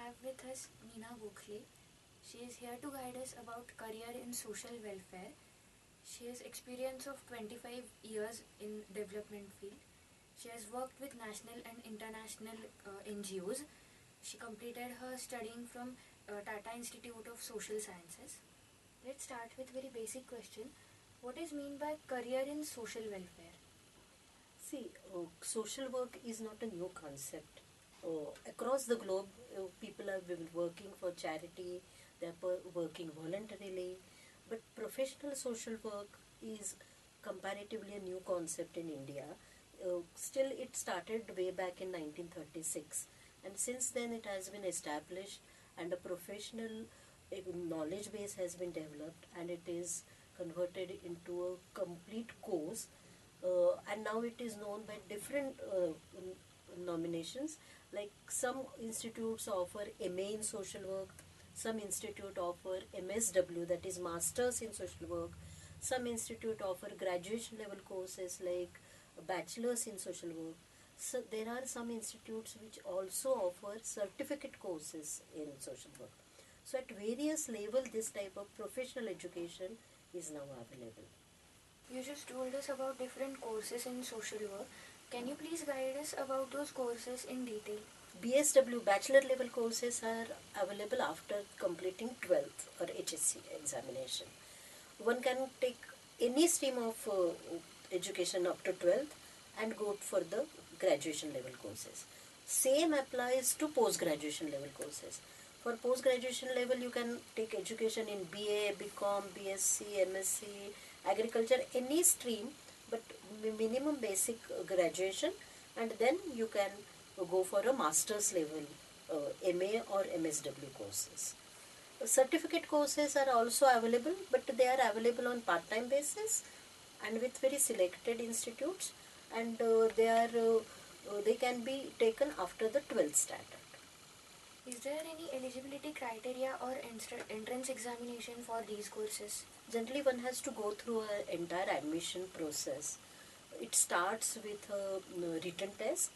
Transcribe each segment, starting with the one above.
have with us Neena Gokhale. She is here to guide us about career in social welfare. She has experience of 25 years in development field. She has worked with national and international NGOs. She completed her studying from Tata Institute of Social Sciences. Let's start with very basic question. What is mean by career in social welfare? See, social work is not a new concept. Across the globe, people have been working for charity, they are working voluntarily, but professional social work is comparatively a new concept in India. Still, it started way back in 1936, and since then it has been established, and a professional knowledge base has been developed, and it is converted into a complete course, and now it is known by different nominations. Like some institutes offer MA in social work, some institute offer MSW, that is Masters in Social Work, some institute offer graduation level courses like Bachelors in Social Work. So there are some institutes which also offer certificate courses in social work. So at various levels this type of professional education is now available. You just told us about different courses in social work. Can you please guide us about those courses in detail? BSW bachelor level courses are available after completing 12th or HSC examination. One can take any stream of education up to 12th and go for the graduation level courses. Same applies to post graduation level courses. For post graduation level you can take education in BA, BCom, BSc, MSc, agriculture, any stream, but minimum basic graduation, and then you can go for a master's level MA or MSW courses. Certificate courses are also available, but they are available on part-time basis and with very selected institutes, and they can be taken after the 12th standard. Is there any eligibility criteria or entrance examination for these courses? Generally, one has to go through an entire admission process. It starts with a written test,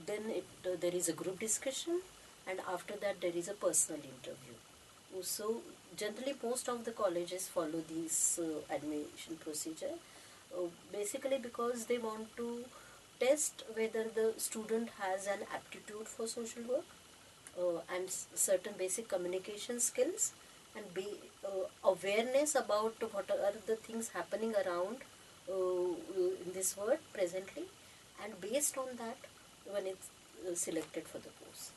then there is a group discussion, and after that there is a personal interview. So generally most of the colleges follow this admission procedure, basically because they want to test whether the student has an aptitude for social work, and certain basic communication skills, and awareness about what are the things happening around in this world presently, and based on that when it's selected for the course.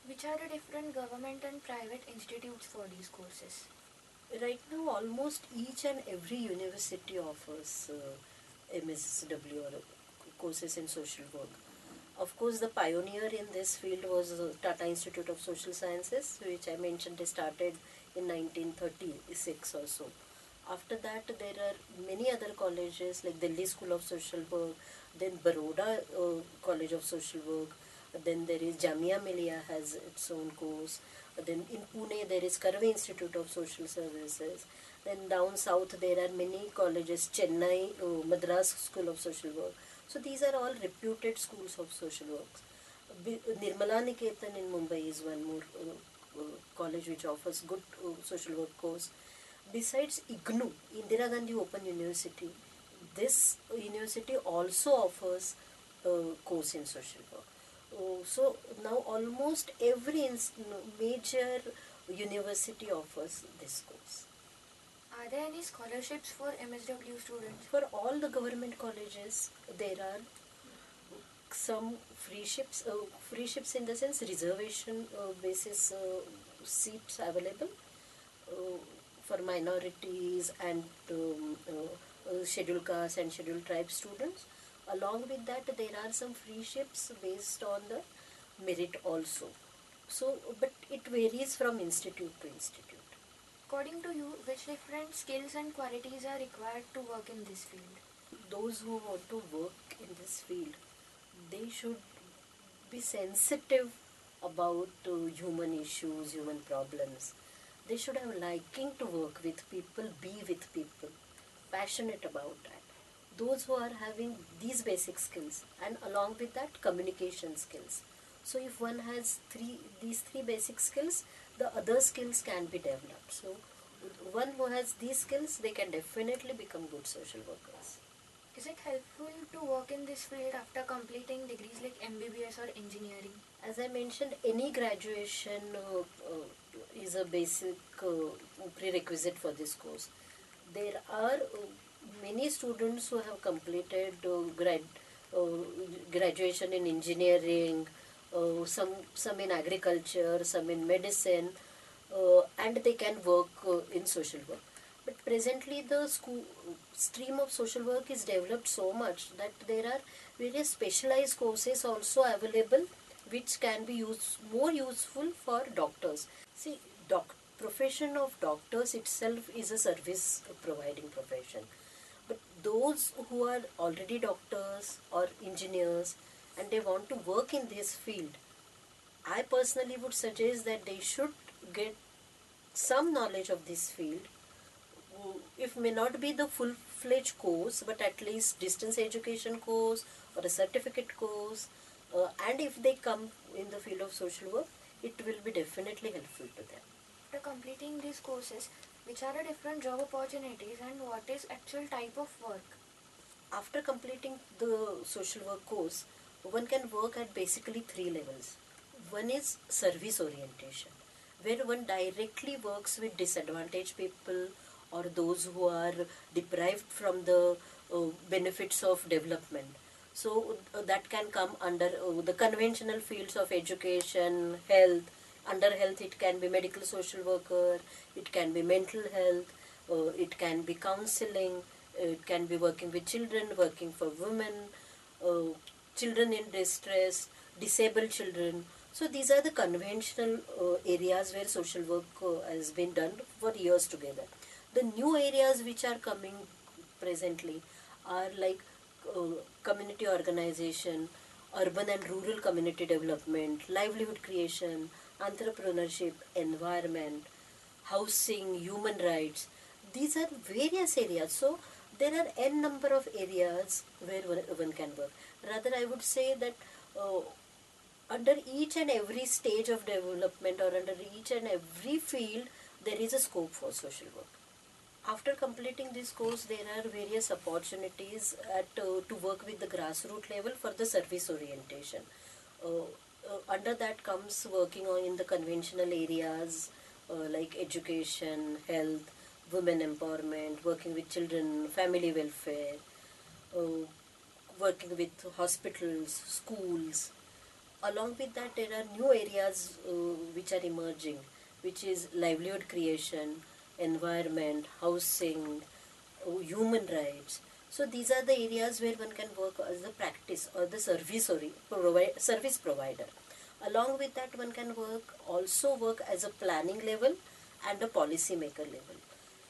Which are the different government and private institutes for these courses? Right now almost each and every university offers MSW or courses in social work. Of course, the pioneer in this field was Tata Institute of Social Sciences, which I mentioned started in 1936 or so. After that, there are many other colleges like Delhi School of Social Work, then Baroda College of Social Work, then there is Jamia Millia has its own course, then in Pune there is Karve Institute of Social Services, then down south there are many colleges, Chennai, Madras School of Social Work. So these are all reputed schools of social work. Nirmala Niketan in Mumbai is one more college which offers good social work course. Besides IGNU, Indira Gandhi Open University, this university also offers course in social work. So now almost every major university offers this course. Are there any scholarships for MSW students? For all the government colleges, there are some free ships in the sense reservation basis seats available for minorities and scheduled caste and scheduled tribe students. Along with that, there are some free ships based on the merit also. So, but it varies from institute to institute. According to you, which different skills and qualities are required to work in this field? Those who want to work in this field, they should be sensitive about human issues, human problems. They should have liking to work with people, be with people, passionate about that. Those who are having these basic skills, and along with that communication skills. So if one has these three basic skills, the other skills can be developed. So one who has these skills, they can definitely become good social workers. Is it helpful to work in this field after completing degrees like MBBS or engineering? As I mentioned, any graduation is a basic prerequisite for this course. There are many students who have completed uh, graduation in engineering, some in agriculture, some in medicine, and they can work in social work. But presently, the school stream of social work is developed so much that there are various specialized courses also available, which can be more useful for doctors. See, profession of doctors itself is a service providing profession. But those who are already doctors or engineers and they want to work in this field, I personally would suggest that they should get some knowledge of this field. If may not be the full-fledged course, but at least distance education course or a certificate course, and if they come in the field of social work, it will be definitely helpful to them. After completing these courses, which are the different job opportunities and what is actual type of work? After completing the social work course, one can work at basically three levels. One is service orientation, where one directly works with disadvantaged people or those who are deprived from the benefits of development. So that can come under the conventional fields of education, health. Under health, it can be medical social worker, it can be mental health, it can be counseling, it can be working with children, working for women, uh, children in distress, disabled children. So these are the conventional areas where social work has been done for years together. The new areas which are coming presently are like community organization, urban and rural community development, livelihood creation, entrepreneurship, environment, housing, human rights. These are various areas. So there are n number of areas where one can work. Rather, I would say that uh, under each and every stage of development or under each and every field, there is a scope for social work. After completing this course, there are various opportunities to work with the grassroots level for the service orientation. Under that comes working on in the conventional areas like education, health, women empowerment, working with children, family welfare, uh, working with hospitals, schools. Along with that, there are new areas which are emerging, which is livelihood creation, environment, housing, human rights. So these are the areas where one can work as a practice or the service provider. Along with that, one can also work as a planning level and a policy maker level.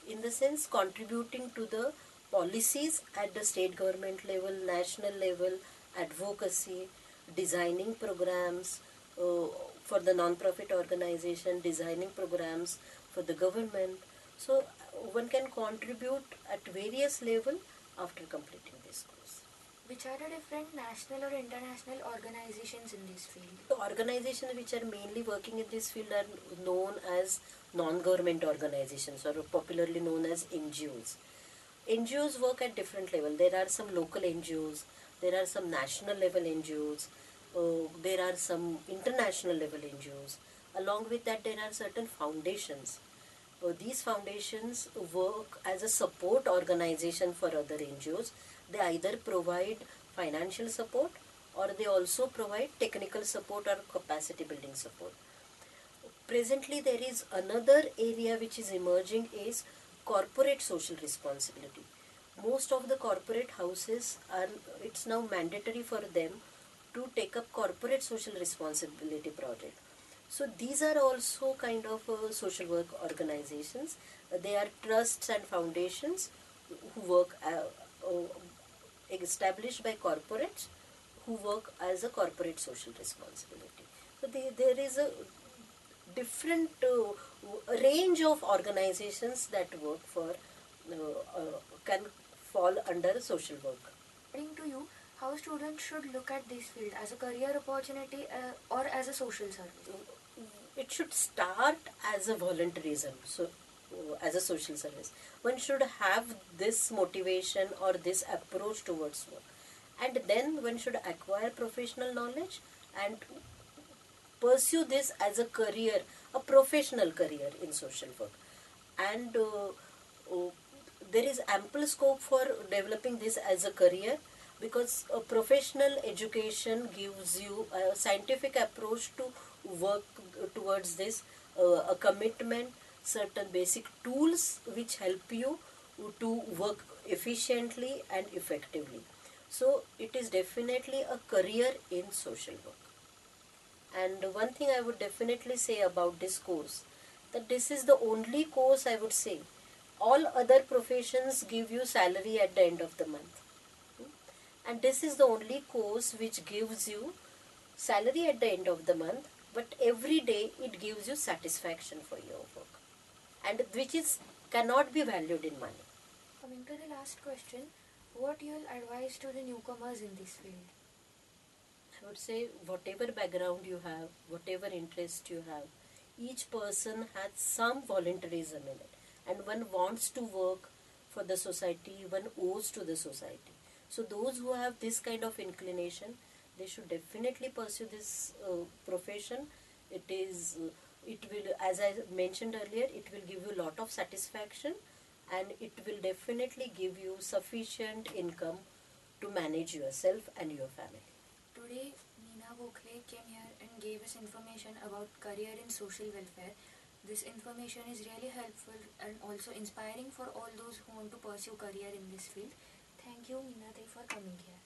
In the sense, contributing to the policies at the state government level, national level, advocacy, designing programs for the non-profit organization, designing programs for the government. So one can contribute at various level after completing this course. Which are the different national or international organizations in this field? The organizations which are mainly working in this field are known as non-government organizations or popularly known as NGOs. NGOs work at different level. There are some local NGOs, there are some national level NGOs, there are some international level NGOs. Along with that, there are certain foundations. These foundations work as a support organization for other NGOs. They either provide financial support or they also provide technical support or capacity building support. Presently, there is another area which is emerging is corporate social responsibility. Most of the corporate houses are, it's now mandatory for them to take up corporate social responsibility project. So these are also kind of social work organizations. They are trusts and foundations who work established by corporates who work as a corporate social responsibility. So there is a different range of organizations that work for can fall under social work. According to you, how students should look at this field as a career opportunity or as a social service? It should start as a volunteerism, so as a social service. One should have this motivation or this approach towards work, and then one should acquire professional knowledge and pursue this as a career, a professional career in social work. And there is ample scope for developing this as a career, because a professional education gives you a scientific approach to work towards this, a commitment, certain basic tools which help you to work efficiently and effectively. So it is definitely a career in social work. And one thing I would definitely say about this course, that this is the only course, I would say, all other professions give you salary at the end of the month. And this is the only course which gives you salary at the end of the month, but every day it gives you satisfaction for your work. And which is cannot be valued in money. Coming to the last question, what you'll advise to the newcomers in this field? I would say whatever background you have, whatever interest you have, each person has some volunteerism in it. And one wants to work for the society, one owes to the society. So those who have this kind of inclination, they should definitely pursue this profession. It will, as I mentioned earlier, it will give you a lot of satisfaction, and it will definitely give you sufficient income to manage yourself and your family. Today, Meena Gokhale came here and gave us information about career in social welfare. This information is really helpful and also inspiring for all those who want to pursue career in this field. Thank you, Meena, for coming here.